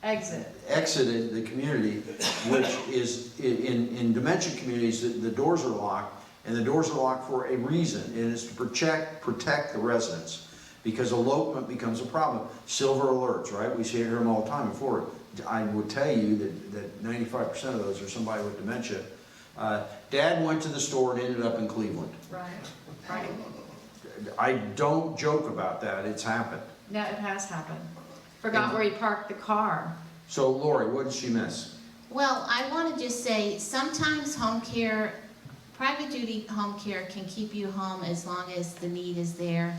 S1: exited the community, which is, in dementia communities, the doors are locked, and the doors are locked for a reason, and it's to protect the residents, because elopement becomes a problem. Silver alerts, right? We hear them all the time in Florida. I would tell you that 95% of those are somebody with dementia. Dad went to the store and ended up in Cleveland.
S3: Right, right.
S1: I don't joke about that, it's happened.
S3: Yeah, it has happened. Forgot where he parked the car.
S1: So Lori, what did she miss?
S2: Well, I want to just say, sometimes home care, private duty home care can keep you home as long as the need is there.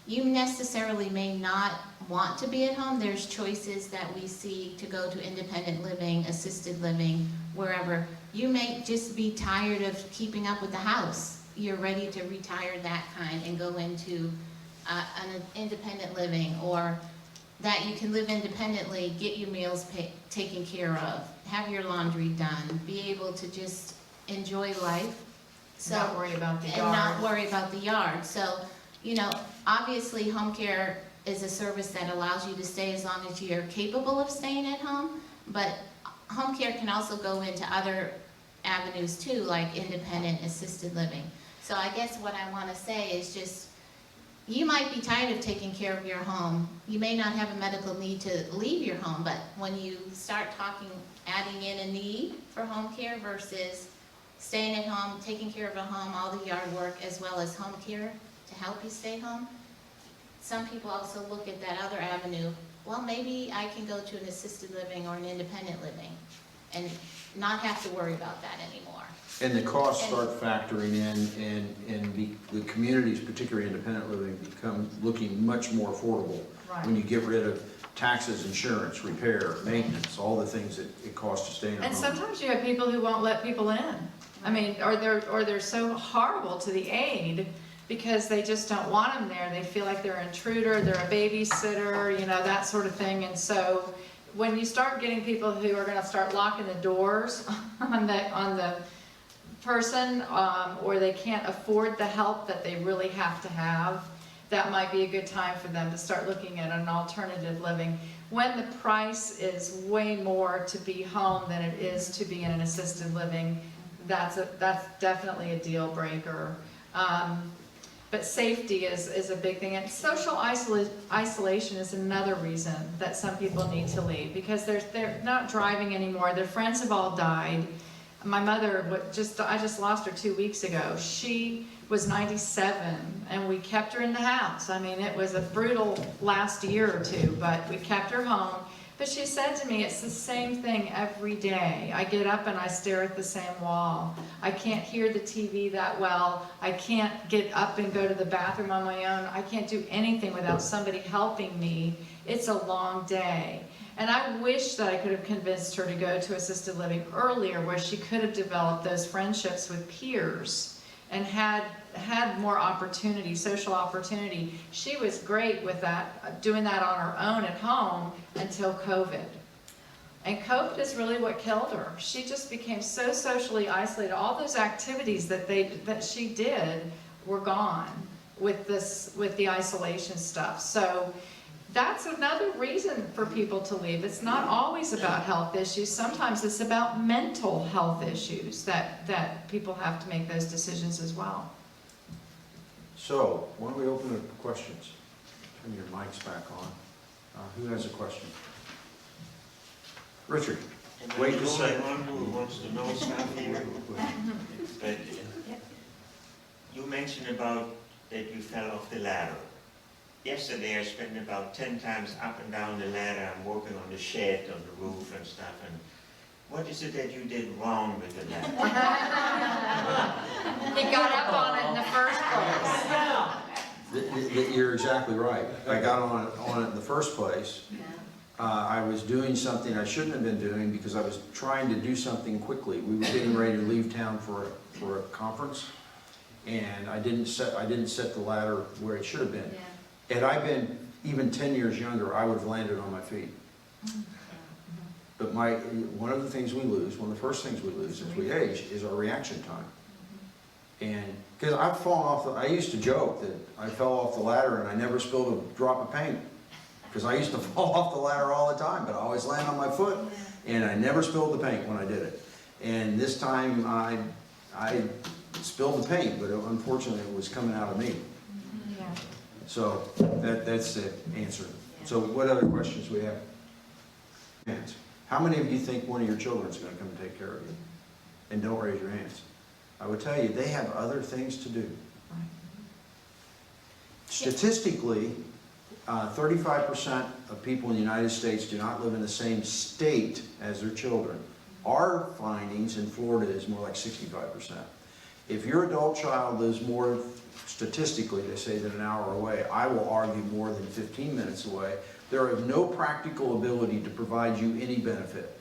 S2: You necessarily may not want to be at home. There's choices that we see to go to independent living, assisted living, wherever. You may just be tired of keeping up with the house. You're ready to retire that kind and go into an independent living, or that you can live independently, get your meals taken care of, have your laundry done, be able to just enjoy life. So,
S3: Not worry about the
S2: and
S3: yard.
S2: not worry about the yard. So, you know, obviously home care is a service that allows you to stay as long as you're capable of staying at home, but home care can also go into other avenues too, like independent assisted living. So I guess what I want to say is just, you might be tired of taking care of your home. You may not have a medical need to leave your home, but when you start talking, adding in a need for home care versus staying at home, taking care of a home, all the yard work, as well as home care to help you stay home, some people also look at that other avenue. Well, maybe I can go to an assisted living or an independent living and not have to worry about that anymore.
S1: And the costs start factoring in, and the communities, particularly independent living, become looking much more affordable
S3: Right.
S1: when you get rid of taxes, insurance, repair, maintenance, all the things that it costs to stay in a home.
S3: And sometimes you have people who won't let people in. I mean, or they're so horrible to the aide because they just don't want them there. They feel like they're an intruder, they're a babysitter, you know, that sort of thing. And so when you start getting people who are gonna start locking the doors on the person, or they can't afford the help that they really have to have, that might be a good time for them to start looking at an alternative living. When the price is way more to be home than it is to be in an assisted living, that's definitely a deal breaker. But safety is a big thing, and social isolation is another reason that some people need to leave, because they're not driving anymore. Their friends have all died. My mother, I just lost her 2 weeks ago. She was 97, and we kept her in the house. I mean, it was a brutal last year or two, but we kept her home. But she said to me, it's the same thing every day. I get up and I stare at the same wall. I can't hear the TV that well. I can't get up and go to the bathroom on my own. I can't do anything without somebody helping me. It's a long day. And I wish that I could have convinced her to go to assisted living earlier, where she could have developed those friendships with peers and had more opportunity, social opportunity. She was great with that, doing that on her own at home until COVID. And COVID is really what killed her. She just became so socially isolated. All those activities that she did were gone with the isolation stuff. So that's another reason for people to leave. It's not always about health issues. Sometimes it's about mental health issues that people have to make those decisions as well.
S1: So, why don't we open it for questions? Turn your mics back on. Who has a question? Richard,
S5: And
S1: wait
S5: I'm
S1: a
S5: the only
S1: second.
S5: one who wants to know stuff here. But you mentioned about that you fell off the ladder. Yesterday I spent about 10 times up and down the ladder. I'm working on the shed, on the roof and stuff. And what is it that you did wrong with the ladder?
S3: He got up on it in the first place.
S1: You're exactly right. I got on it in the first place. I was doing something I shouldn't have been doing because I was trying to do something quickly. We were getting ready to leave town for a conference, and I didn't set the ladder where it should have been. Had I been even 10 years younger, I would have landed on my feet. But one of the things we lose, one of the first things we lose as we age, is our reaction time. And because I've fallen off, I used to joke that I fell off the ladder and I never spilled a drop of paint. Because I used to fall off the ladder all the time, but I always land on my foot, and I never spilled the paint when I did it. And this time I spilled the paint, but unfortunately it was coming out of me.
S3: Yeah.
S1: So that's the answer. So what other questions we have? How many of you think one of your children is going to come and take care of you? and don't raise your hands. I would tell you, they have other things to do. Statistically, 35% of people in the United States do not live in the same state as their children. Our findings in Florida is more like 65%. If your adult child lives more, statistically they say, than an hour away, I will argue more than 15 minutes away, there is no practical ability to provide you any benefit.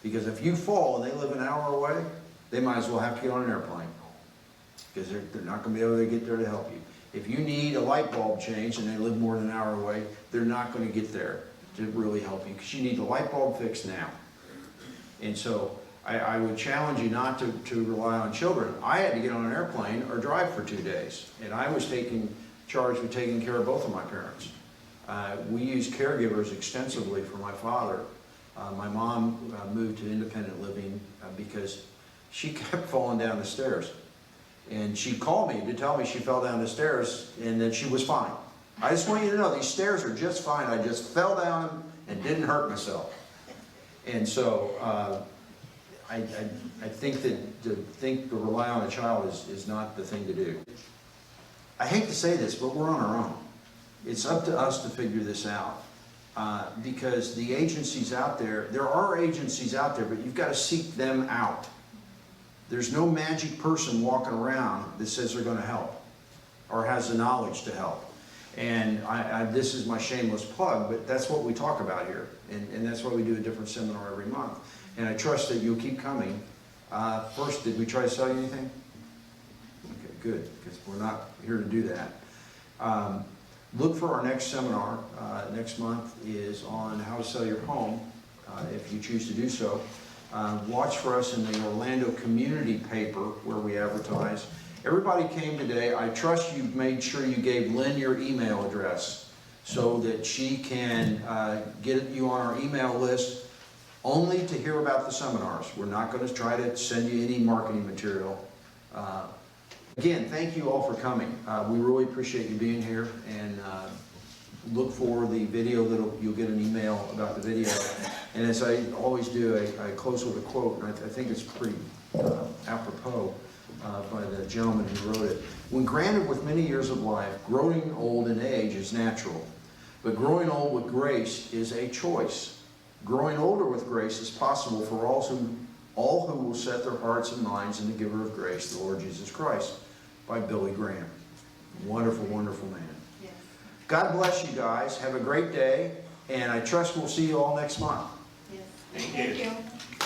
S1: Because if you fall and they live an hour away, they might as well have to get on an airplane. Because they're not going to be able to get there to help you. If you need a light bulb changed and they live more than an hour away, they're not going to get there to really help you, because you need the light bulb fixed now. And so I would challenge you not to rely on children. I had to get on an airplane or drive for 2 days, and I was charged with taking care of both of my parents. We used caregivers extensively for my father. My mom moved to independent living because she kept falling down the stairs. And she called me to tell me she fell down the stairs and that she was fine. I just want you to know, these stairs are just fine. I just fell down them and didn't hurt myself. And so I think that to rely on a child is not the thing to do. I hate to say this, but we're on our own. It's up to us to figure this out. Because the agencies out there are agencies out there, but you've got to seek them out. There's no magic person walking around that says they're going to help or has the knowledge to help. And this is my shameless plug, but that's what we talk about here. And that's why we do a different seminar every month. And I trust that you'll keep coming. First, did we try to sell you anything? Okay, good, because we're not here to do that. Look for our next seminar. Next month is on how to sell your home, if you choose to do so. Watch for us in the Orlando community paper where we advertise. Everybody came today. I trust you made sure you gave Lynn your email address so that she can get you on our email list only to hear about the seminars. We're not going to try to send you any marketing material. Again, thank you all for coming. We really appreciate you being here, and look for the video. You'll get an email about the video. And as I always do, I close with a quote, and I think it's pretty apropos by the gentleman who wrote it. When granted with many years of life, growing old in age is natural, but growing old with grace is a choice. Growing older with grace is possible for all who will set their hearts and minds in the giver of grace, the Lord Jesus Christ, by Billy Graham. Wonderful, wonderful man.
S4: Yes.
S1: God bless you guys. Have a great day, and I trust we'll see you all next month.
S4: Yes.
S5: Thank you.
S4: Thank you.